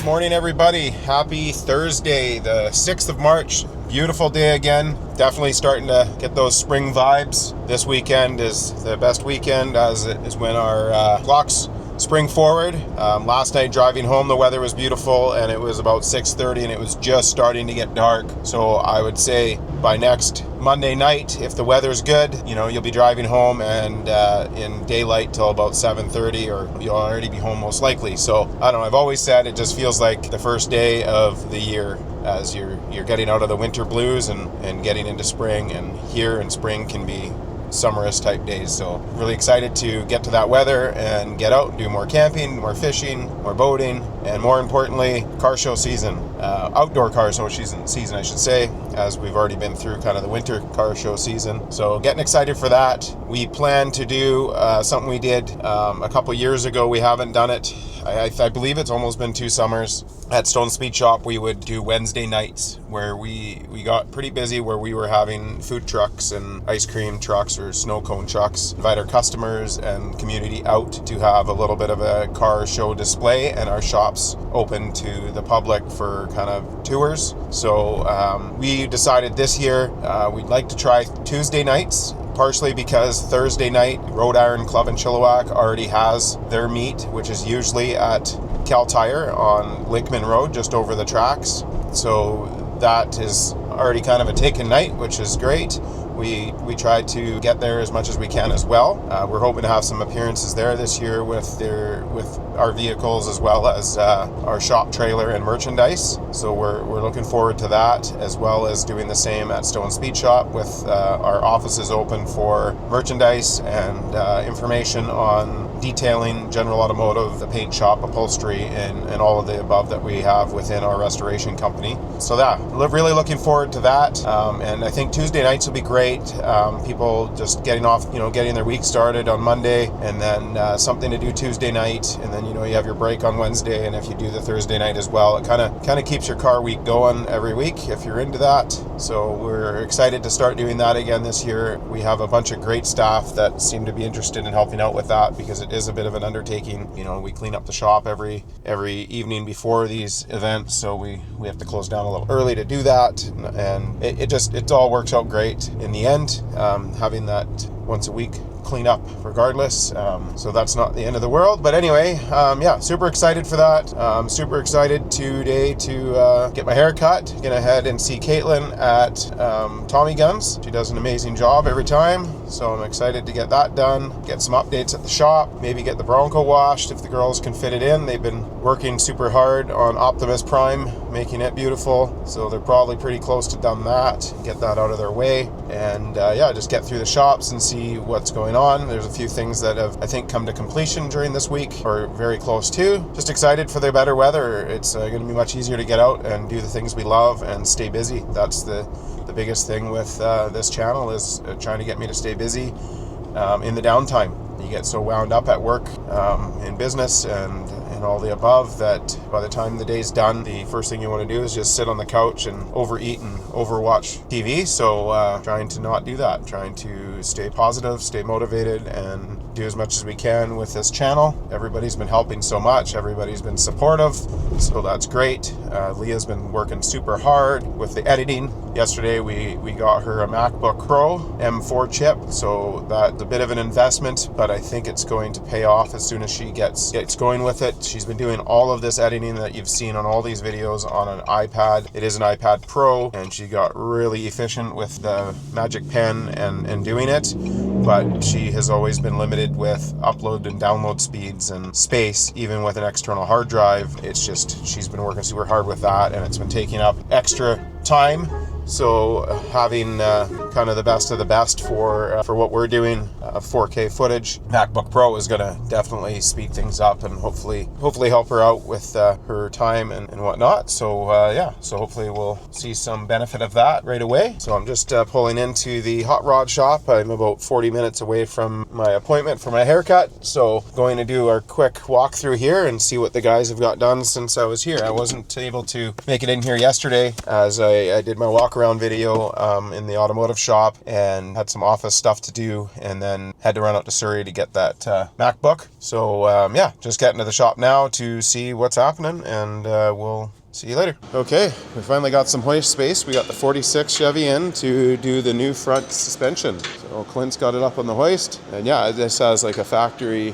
Morning, everybody. Happy Thursday, the 6th of March. Beautiful day again. Definitely starting to get those spring vibes. This weekend is the best weekend, as it is when our clocks spring forward. Last night driving home, the weather was beautiful and it was about 6:30 and it was just starting to get dark. So I would say by next Monday night, if the weather's good, you'll be driving home and in daylight till about 7:30, or you'll already be home most likely. So I don't know, I've always said it just feels like the first day of the year as you're getting out of the winter blues and getting into spring, and here in spring can be summerous type days. So really excited to get to that weather and get out and do more camping, more fishing, more boating, and more importantly, car show season, outdoor car show season I should say, as we've already been through kind of the winter car show season. So getting excited for that. We plan to do something we did a couple years ago. We haven't done it. I believe it's almost been 2 summers. At Stone Speed Shop, we would do Wednesday nights where we got pretty busy, where we were having food trucks and ice cream trucks or snow cone trucks invite our customers and community out to have a little bit of a car show display, and our shops open to the public for kind of tours. So we decided this year we'd like to try Tuesday nights, partially because Thursday night Road Iron Club in Chilliwack already has their meet, which is usually at Cal Tire on Lakeman Road, just over the tracks. So that is already kind of a taken night, which is great. We try to get there as much as we can as well. We're hoping to have some appearances there this year with our vehicles, as well as our shop trailer and merchandise. So we're looking forward to that, as well as doing the same at Stone Speed Shop with our offices open for merchandise and information on detailing, general automotive, the paint shop, upholstery, and all of the above that we have within our restoration company. So really looking forward to that. And I think Tuesday nights will be great. People just getting their week started on Monday, and then something to do Tuesday night, and then you have your break on Wednesday, and if you do the Thursday night as well, it kind of keeps your car week going every week if you're into that. So we're excited to start doing that again this year. We have a bunch of great staff that seem to be interested in helping out with that, because it is a bit of an undertaking. We clean up the shop every evening before these events, so we have to close down a little early to do that, and it all works out great in the end, having that once a week clean up regardless. So that's not the end of the world. But anyway, super excited for that. Super excited today to get my hair cut. Gonna head and see Caitlin at Tommy Guns. She does an amazing job every time. So I'm excited to get that done, get some updates at the shop, maybe get the Bronco washed if the girls can fit it in. They've been working super hard on Optimus Prime, making it beautiful. So they're probably pretty close to done that. Get that out of their way. And just get through the shops and see what's going on. There's a few things that have, I think, come to completion during this week, or very close to. Just excited for the better weather. It's going to be much easier to get out and do the things we love and stay busy. That's the biggest thing with this channel, is trying to get me to stay busy in the downtime. You get so wound up at work, in business and all the above, that by the time the day's done, the first thing you want to do is just sit on the couch and overeat and overwatch TV. So trying to not do that, trying to stay positive, stay motivated, and do as much as we can with this channel. Everybody's been helping so much. Everybody's been supportive, so that's great. Leah's been working super hard with the editing. Yesterday we got her a MacBook Pro M4 chip, so that's a bit of an investment, but I think it's going to pay off as soon as she gets going with it. She's been doing all of this editing that you've seen on all these videos on an iPad. It is an iPad Pro, and she got really efficient with the Magic Pen and doing it, but she has always been limited with upload and download speeds and space, even with an external hard drive. It's just, she's been working super hard with that, and it's been taking up extra time. So having kind of the best of the best for what we're doing, 4K footage, MacBook Pro is going to definitely speed things up and hopefully help her out with her time and whatnot. So so hopefully we'll see some benefit of that right away. So I'm just pulling into the hot rod shop. I'm about 40 minutes away from my appointment for my haircut, so going to do our quick walkthrough here and see what the guys have got done since I was here. I wasn't able to make it in here yesterday, as I did my walk around video in the automotive shop and had some office stuff to do, and then had to run out to Surrey to get that MacBook. So yeah, just getting to the shop now to see what's happening, and we'll see you later. Okay, we finally got some hoist space. We got the 46 Chevy in to do the new front suspension. So Clint's got it up on the hoist, and yeah, this has like a factory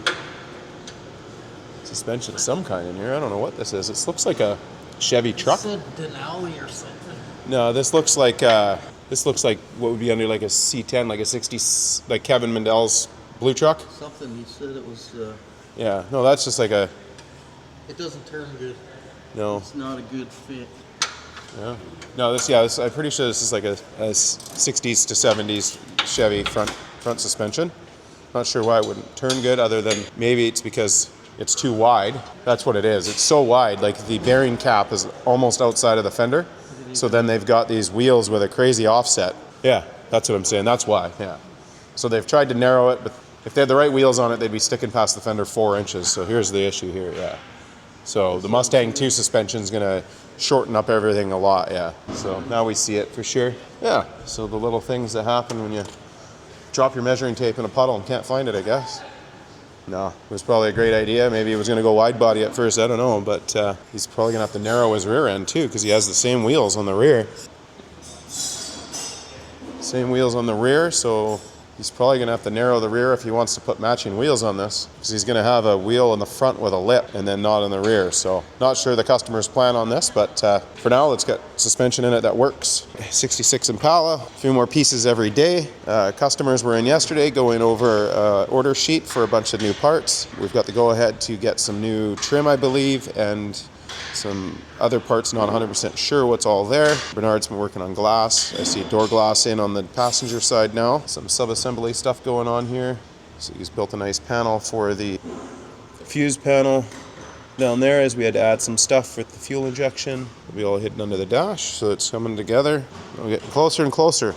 suspension of some kind in here. I don't know what this is. It looks like a Chevy truck. It's a Denali or something. No, this looks like what would be under like a C10, like a 60, like Kevin Mendel's blue truck. Something he said it was. Yeah, no, that's just like a. It doesn't turn good. No. It's not a good fit. Yeah. No, this. I'm pretty sure this is like a 60s to 70s Chevy front suspension. Not sure why it wouldn't turn good, other than maybe it's because it's too wide. That's what it is. It's so wide, like the bearing cap is almost outside of the fender. So then they've got these wheels with a crazy offset. Yeah, that's what I'm saying. That's why, yeah. So they've tried to narrow it, but if they had the right wheels on it, they'd be sticking past the fender 4 inches. So here's the issue here, yeah. So the Mustang 2 suspension is going to shorten up everything a lot, yeah. So now we see it for sure. Yeah, so the little things that happen when you drop your measuring tape in a puddle and can't find it, I guess. No, it was probably a great idea. Maybe he was going to go wide body at first, I don't know, but he's probably going to have to narrow his rear end too, because he has the same wheels on the rear. Same wheels on the rear, so he's probably going to have to narrow the rear if he wants to put matching wheels on this, because he's going to have a wheel in the front with a lip and then not in the rear. So not sure the customer's plan on this, but for now it's got suspension in it that works. 66 Impala, a few more pieces every day. Customers were in yesterday going over order sheet for a bunch of new parts. We've got the go-ahead to get some new trim, I believe, and some other parts, not 100% sure what's all there. Bernard's been working on glass. I see door glass in on the passenger side now. Some sub-assembly stuff going on here. So he's built a nice panel for the fuse panel down there, as we had to add some stuff with the fuel injection. It'll be all hidden under the dash, so it's coming together. We're getting closer and closer.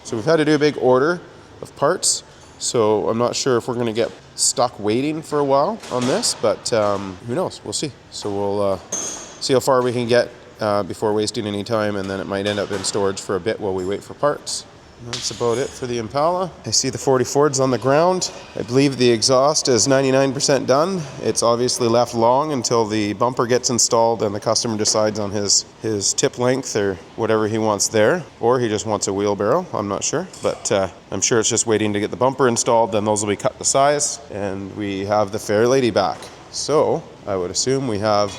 So we've had to do a big order of parts, so I'm not sure if we're going to get stuck waiting for a while on this, but who knows? We'll see. So we'll see how far we can get before wasting any time, and then it might end up in storage for a bit while we wait for parts. And that's about it for the Impala. I see the 40 Fords on the ground. I believe the exhaust is 99% done. It's obviously left long until the bumper gets installed and the customer decides on his tip length or whatever he wants there. Or he just wants a wheelbarrow, I'm not sure. But I'm sure it's just waiting to get the bumper installed, then those will be cut to size, and we have the Fairlady back. So I would assume we have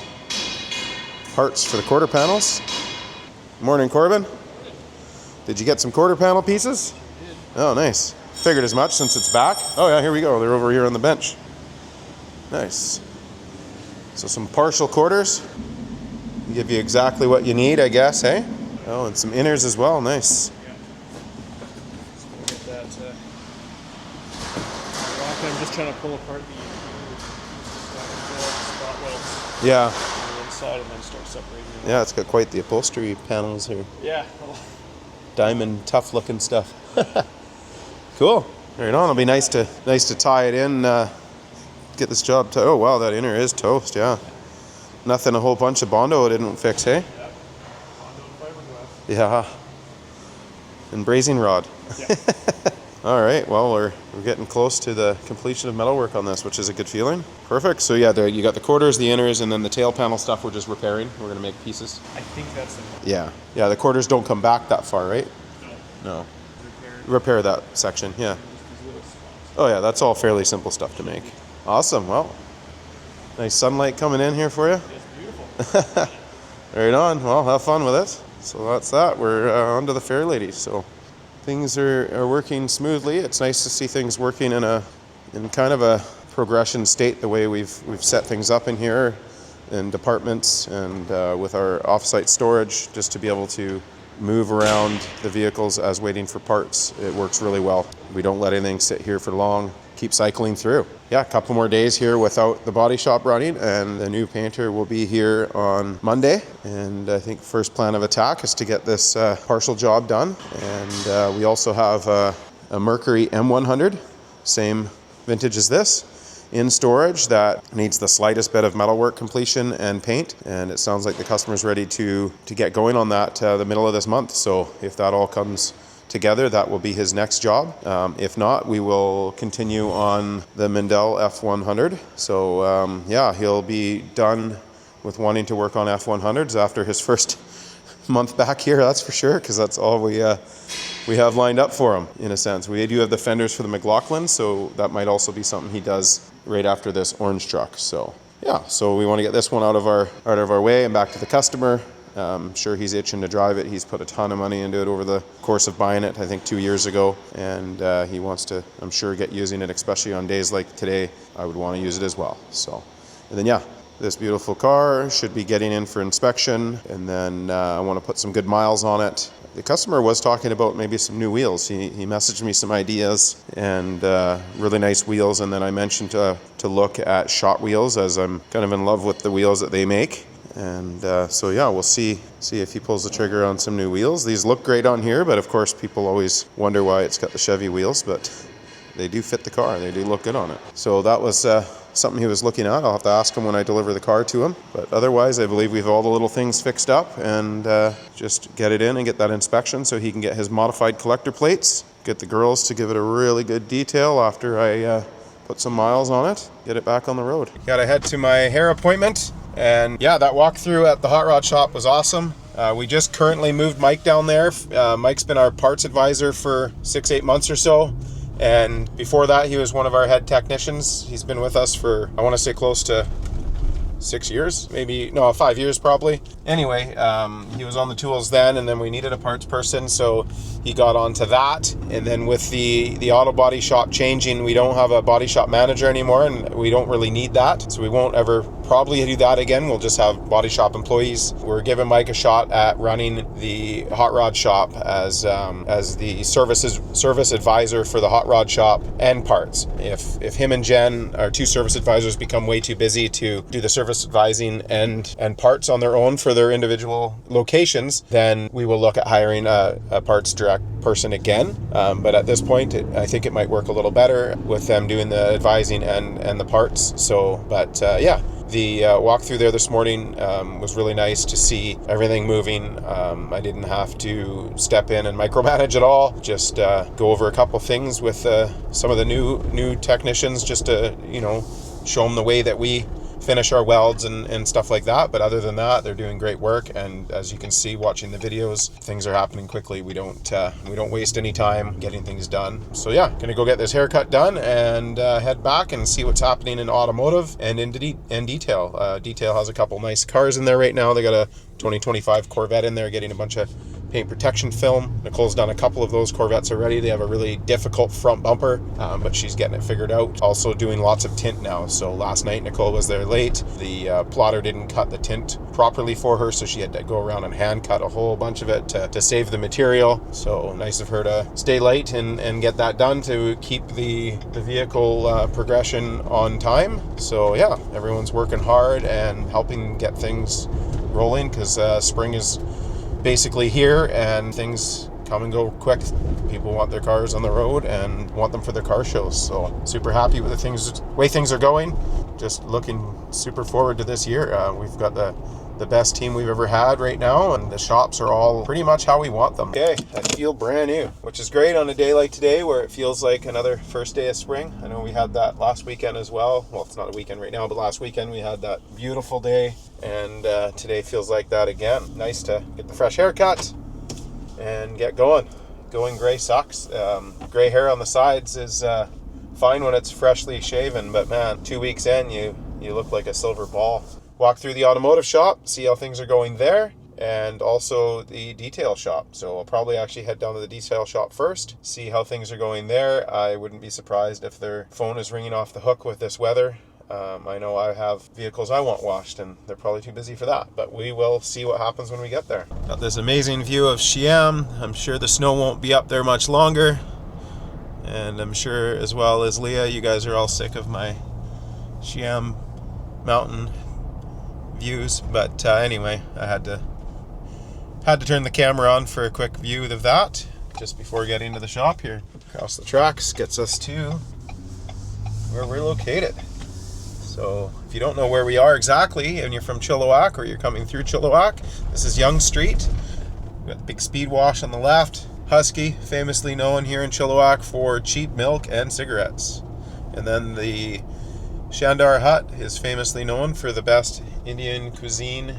parts for the quarter panels. Morning, Corbin. Did you get some quarter panel pieces? I did. Oh, nice. Figured as much since it's back. Oh yeah, here we go. They're over here on the bench. Nice. So some partial quarters. Give you exactly what you need, I guess, hey? Oh, and some inners as well. Nice. Yeah. So we'll get that rock. I'm just trying to pull apart the spot welds. Yeah. On the inside and then start separating them. Yeah, it's got quite the upholstery panels here. Yeah. Diamond, tough looking stuff. Cool. Right on. It'll be nice to tie it in. Get this job. Oh wow, that inner is toast. Yeah. Nothing a whole bunch of Bondo didn't fix, hey? Yeah. Bondo fiberglass. Yeah. And brazing rod. Yeah. All right. Well, we're getting close to the completion of metalwork on this, which is a good feeling. Perfect. So yeah, you got the quarters, the inners, and then the tail panel stuff. We're just repairing. We're gonna make pieces. I think that's the Yeah. Yeah. The quarters don't come back that far, right? No. Repair that section. Yeah. Oh yeah, that's all fairly simple stuff to make. Awesome. Well, nice sunlight coming in here for you. It's beautiful. Right on. Well, have fun with it. So that's that. We're on to the Fairlady. So things are working smoothly. It's nice to see things working in kind of a progression state, the way we've set things up in here in departments and with our off-site storage, just to be able to move around the vehicles as waiting for parts. It works really well. We don't let anything sit here for long. Keep cycling through. Yeah, a couple more days here without the body shop running, and the new painter will be here on Monday. And I think first plan of attack is to get this partial job done. And we also have a Mercury M100, same vintage as this, in storage that needs the slightest bit of metalwork completion and paint. And it sounds like the customer's ready to get going on that the middle of this month. So if that all comes together, that will be his next job. If not, we will continue on the Mindel F100. So yeah, he'll be done with wanting to work on F100s after his first month back here, that's for sure, because that's all we have lined up for him, in a sense. We do have the fenders for the McLaughlin, so that might also be something he does right after this orange truck. So yeah, so we want to get this one out of our way and back to the customer. I'm sure he's itching to drive it. He's put a ton of money into it over the course of buying it, I think 2 years ago, and he wants to, I'm sure, get using it, especially on days like today. I would want to use it as well. So, and then yeah, this beautiful car should be getting in for inspection, and then I want to put some good miles on it. The customer was talking about maybe some new wheels. He messaged me some ideas and really nice wheels, and then I mentioned to look at Shot Wheels, as I'm kind of in love with the wheels that they make. And so yeah, we'll see if he pulls the trigger on some new wheels. These look great on here, but of course people always wonder why it's got the Chevy wheels, but they do fit the car. They do look good on it. So that was something he was looking at. I'll have to ask him when I deliver the car to him. But otherwise, I believe we have all the little things fixed up, and just get it in and get that inspection so he can get his modified collector plates, get the girls to give it a really good detail after I put some miles on it, get it back on the road. Got to head to my hair appointment, and yeah, that walkthrough at the hot rod shop was awesome. We just currently moved Mike down there. Mike's been our parts advisor for 6-8 months or so. And before that, he was one of our head technicians. He's been with us for, I want to say, close to 6 years, maybe, no, 5 years probably. Anyway, he was on the tools then, and then we needed a parts person, so he got onto that. And then with the auto body shop changing, we don't have a body shop manager anymore, and we don't really need that, so we won't ever probably do that again. We'll just have body shop employees. We're giving Mike a shot at running the hot rod shop as the service advisor for the hot rod shop and parts. If him and Jen, our two service advisors, become way too busy to do the service advising and parts on their own for their individual locations, then we will look at hiring a parts direct person again. But at this point, I think it might work a little better with them doing the advising and the parts. So, but yeah, the walkthrough there this morning was really nice to see everything moving. I didn't have to step in and micromanage at all. Just go over a couple things with some of the new technicians, just to show them the way that we finish our welds and stuff like that. But other than that, they're doing great work, and as you can see watching the videos, things are happening quickly. We don't waste any time getting things done. So yeah, gonna go get this haircut done and head back and see what's happening in automotive and in detail. Detail has a couple nice cars in there right now. They got a 2025 Corvette in there getting a bunch of paint protection film. Nicole's done a couple of those Corvettes already. They have a really difficult front bumper, but she's getting it figured out. Also doing lots of tint now. So last night Nicole was there late. The plotter didn't cut the tint properly for her, so she had to go around and hand cut a whole bunch of it to save the material. So nice of her to stay late and get that done to keep the vehicle progression on time. So yeah, everyone's working hard and helping get things rolling, because spring is basically here and things come and go quick. People want their cars on the road and want them for their car shows. So super happy with the way things are going. Just looking super forward to this year. We've got the best team we've ever had right now, and the shops are all pretty much how we want them. Okay, I feel brand new, which is great on a day like today where it feels like another first day of spring. I know we had that last weekend as well. Well, it's not a weekend right now, but last weekend we had that beautiful day, and today feels like that again. Nice to get the fresh haircut and get going. Going gray sucks. Gray hair on the sides is fine when it's freshly shaven, but man, 2 weeks in, you look like a silver ball. Walk through the automotive shop, see how things are going there, and also the detail shop. So I'll probably actually head down to the detail shop first, see how things are going there. I wouldn't be surprised if their phone is ringing off the hook with this weather. I know I have vehicles I want washed, and they're probably too busy for that, but we will see what happens when we get there. Got this amazing view of Chiam. I'm sure the snow won't be up there much longer, and I'm sure, as well as Leah, you guys are all sick of my Chiam mountain views, but anyway, I had to turn the camera on for a quick view of that just before getting to the shop here. Across the tracks gets us to where we're located. So if you don't know where we are exactly, and you're from Chilliwack or you're coming through Chilliwack, this is Yonge Street. We've got the big speed wash on the left, Husky, famously known here in Chilliwack for cheap milk and cigarettes. And then the Shandar Hut is famously known for the best Indian cuisine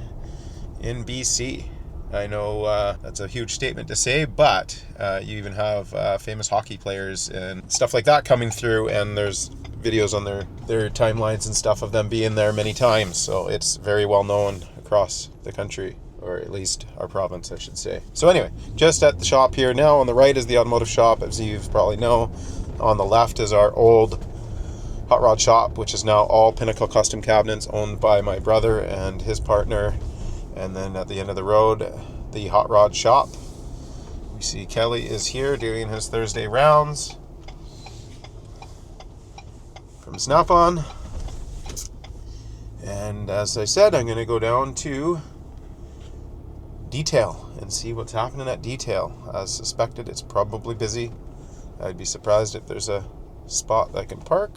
in BC. I know that's a huge statement to say, but you even have famous hockey players and stuff like that coming through, and there's videos on their timelines and stuff of them being there many times, so it's very well known across the country, or at least our province, I should say. So anyway, just at the shop here now. On the right is the automotive shop, as you probably know. On the left is our old hot rod shop, which is now all Pinnacle Custom Cabinets, owned by my brother and his partner. And then at the end of the road, the hot rod shop. We see Kelly is here doing his Thursday rounds from Snap-on. And as I said, I'm going to go down to Detail and see what's happening at Detail. As suspected, it's probably busy. I'd be surprised if there's a spot that I can park.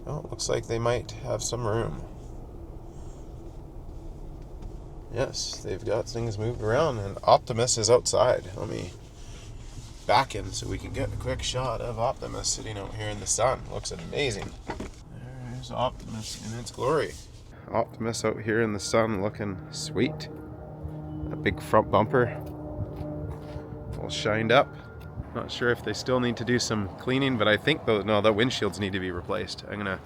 Oh, it looks like they might have some room. Yes, they've got things moved around, and Optimus is outside. Let me back in so we can get a quick shot of Optimus sitting out here in the sun. Looks amazing. There's Optimus in its glory. Optimus out here in the sun looking sweet. A big front bumper, all shined up. Not sure if they still need to do some cleaning, but I think the windshields need to be replaced. I'm gonna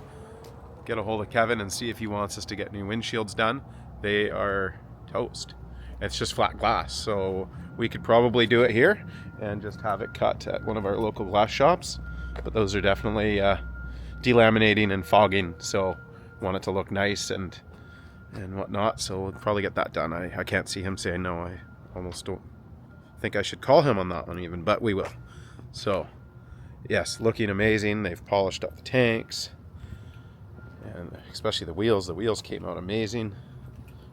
get a hold of Kevin and see if he wants us to get new windshields done. They are toast. It's just flat glass, so we could probably do it here and just have it cut at one of our local glass shops, but those are definitely delaminating and fogging, so want it to look nice and whatnot, so we'll probably get that done. I can't see him saying no. I almost don't think I should call him on that one even, but we will. So yes, looking amazing. They've polished up the tanks, and especially the wheels. The wheels came out amazing.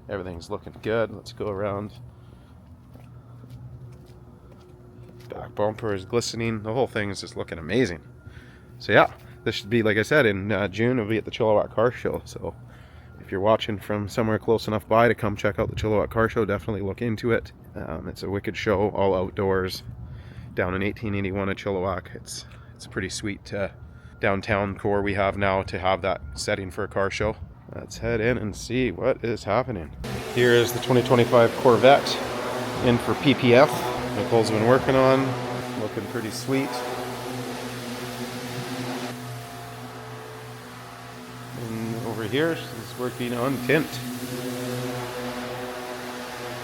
Everything's looking good. Let's go around. Back bumper is glistening. The whole thing is just looking amazing. So yeah, this should be, like I said, in June. It'll be at the Chilliwack Car Show. So if you're watching from somewhere close enough by to come check out the Chilliwack Car Show, definitely look into it. It's a wicked show, all outdoors, down in 1881 at Chilliwack. It's a pretty sweet downtown core we have now to have that setting for a car show. Let's head in and see what is happening. Here is the 2025 Corvette in for PPF. Nicole's been working on, looking pretty sweet. And over here, she's working on tint.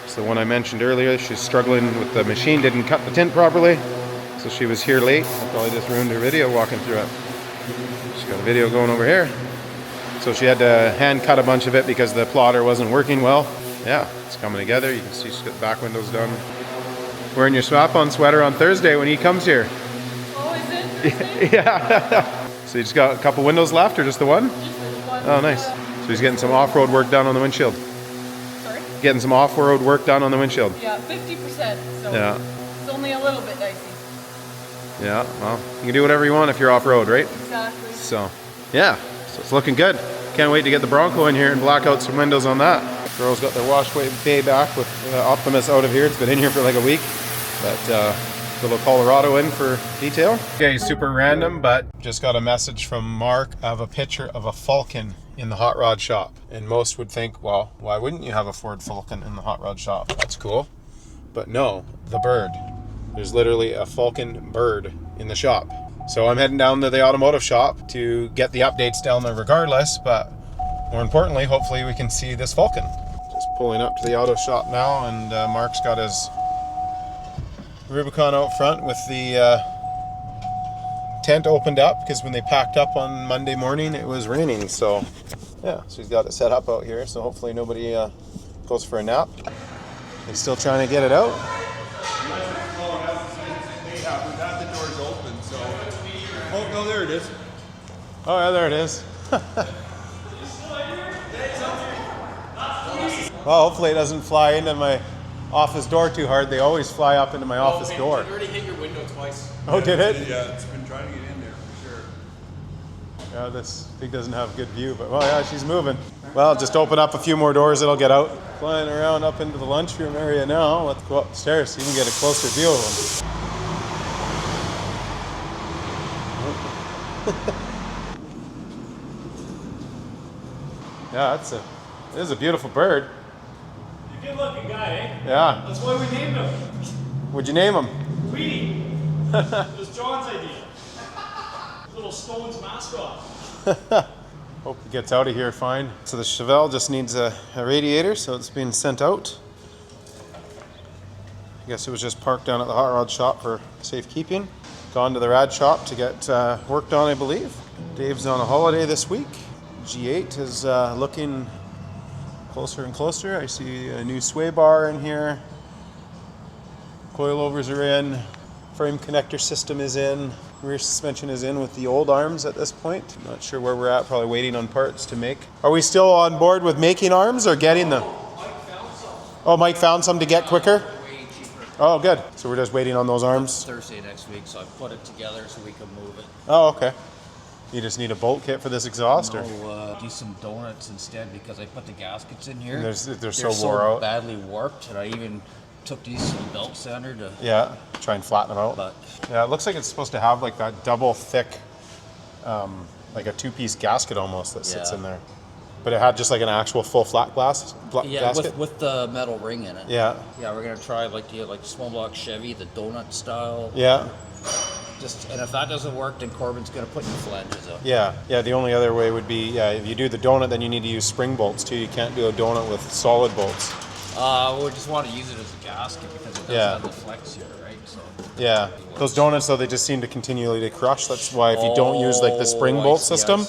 It's the one I mentioned earlier. She's struggling with the machine, didn't cut the tint properly, so she was here late. I probably just ruined her video walking through it. She's got a video going over here. So she had to hand cut a bunch of it because the plotter wasn't working well. Yeah, it's coming together. You can see she's got the back windows done. Wearing your Swap-On sweater on Thursday when he comes here. Oh, is it Thursday? Yeah. So you just got a couple windows left, or just the one? Just the one. Oh, nice. So he's getting some off-road work done on the windshield. Sorry? Getting some off-road work done on the windshield. Yeah, 50%. So Yeah. it's only a little bit dicey. Yeah, well, you can do whatever you want if you're off-road, right? Exactly. So, yeah, so it's looking good. Can't wait to get the Bronco in here and black out some windows on that. Girls got their wash bay back with Optimus out of here. It's been in here for like a week, but little Colorado in for detail. Okay, super random, but just got a message from Mark of a picture of a Falcon in the hot rod shop. And most would think, well, why wouldn't you have a Ford Falcon in the hot rod shop? That's cool. But no, the bird. There's literally a Falcon bird in the shop. So I'm heading down to the automotive shop to get the updates down there regardless, but more importantly, hopefully we can see this Falcon. Just pulling up to the auto shop now, and Mark's got his Rubicon out front with the tent opened up, because when they packed up on Monday morning it was raining. So yeah, so he's got it set up out here, so hopefully nobody goes for a nap. He's still trying to get it out. The door's open, so. Oh, no, there it is. Oh yeah, there it is. Well, hopefully it doesn't fly into my office door too hard. They always fly up into my office door. It already hit your window twice. Oh, did it? Yeah, it's been trying to get in there for sure. Yeah, this thing doesn't have good view, but well, yeah, she's moving. Well, just open up a few more doors, it'll get out. Flying around up into the lunchroom area now. Let's go upstairs so you can get a closer view of them. Yeah, it is a beautiful bird. You're a good looking guy, eh? Yeah. That's why we named him. What'd you name him? Tweety. It was John's idea. Little Stones mascot. Hope it gets out of here fine. So the Chevelle just needs a radiator, so it's being sent out. I guess it was just parked down at the hot rod shop for safekeeping. Gone to the rad shop to get worked on, I believe. Dave's on a holiday this week. G8 is looking closer and closer. I see a new sway bar in here. Coilovers are in. Frame connector system is in. Rear suspension is in with the old arms at this point. Not sure where we're at, probably waiting on parts to make. Are we still on board with making arms or getting them? Oh, Mike found some to get quicker? Way cheaper. Oh, good. So we're just waiting on those arms? Thursday next week, so I put it together so we can move it. Oh, okay. You just need a bolt kit for this exhaust? Or? No, do some donuts instead because I put the gaskets in here. They're so wore out. Badly warped, and I even took these to the belt sander to. Yeah, try and flatten them out. But yeah, it looks like it's supposed to have like that double thick, like a two-piece gasket almost that sits in there. But it had just like an actual full flat glass gasket? with the metal ring in it. Yeah. Yeah, we're gonna try like the small block Chevy, the donut style. Yeah. And if that doesn't work, then Corbin's gonna put new flanges up. Yeah. The only other way would be, if you do the donut, then you need to use spring bolts too. You can't do a donut with solid bolts. We just want to use it as a gasket because it doesn't have the flex here, right? So. Yeah. Those donuts, though, they just seem to continually to crush. That's why if you don't use like the spring bolt system,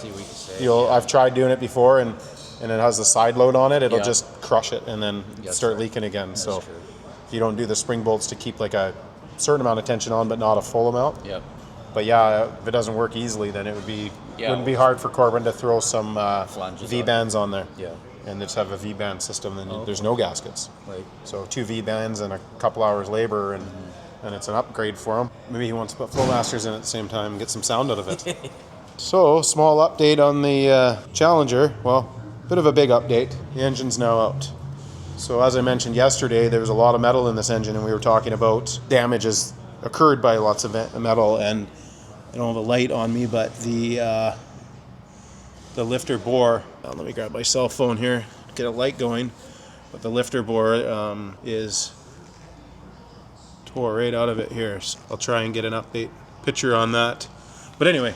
I've tried doing it before, and it has the side load on it. It'll just crush it and then start leaking again. That's so true. If you don't do the spring bolts to keep like a certain amount of tension on, but not a full amount. Yep. But yeah, if it doesn't work easily, then it wouldn't be hard for Corbin to throw some V-bands on there. Yeah. And just have a V-band system, and there's no gaskets. Right. So 2 V-bands and a couple hours labor, and it's an upgrade for him. Maybe he wants to put Flowmasters in at the same time and get some sound out of it. So, small update on the Challenger. Well, bit of a big update. The engine's now out. So as I mentioned yesterday, there was a lot of metal in this engine, and we were talking about damages occurred by lots of metal, and I don't have a light on me, but the lifter bore, let me grab my cell phone here, get a light going, but the lifter bore is tore right out of it here. So I'll try and get an update picture on that. But anyway,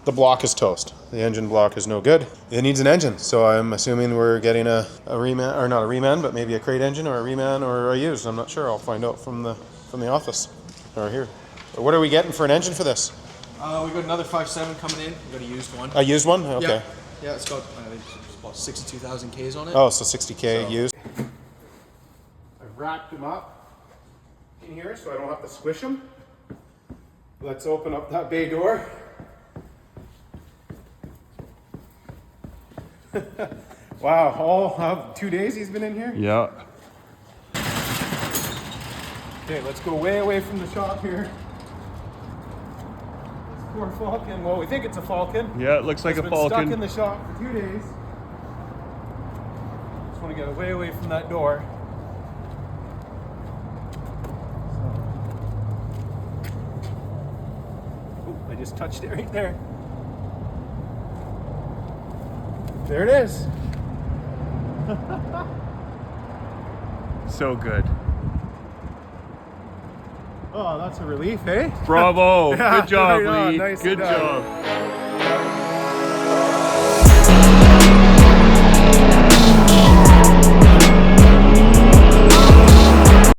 the block is toast. The engine block is no good. It needs an engine, so I'm assuming we're getting a reman, or not a reman, but maybe a crate engine or a reman or a used. I'm not sure. I'll find out from the office or here. But what are we getting for an engine for this? We got another 5.7 coming in. We got a used one. A used one? Okay. Yeah, it's got I think it's about 62,000 Ks on it. Oh, so 60K used. I've wrapped them up in here so I don't have to squish them. Let's open up that bay door. Wow, all 2 days he's been in here? Yeah. Okay, let's go way away from the shop here. This poor Falcon, well, we think it's a Falcon. Yeah, it looks like It's a been stuck Falcon. in the shop for 2 days. Just want to get way away from that door. Ooh, I just touched it right there. There it is. So good. Oh, that's a relief, eh? Bravo. Yeah, Good job, right on. Lee. Nicely Good done. job.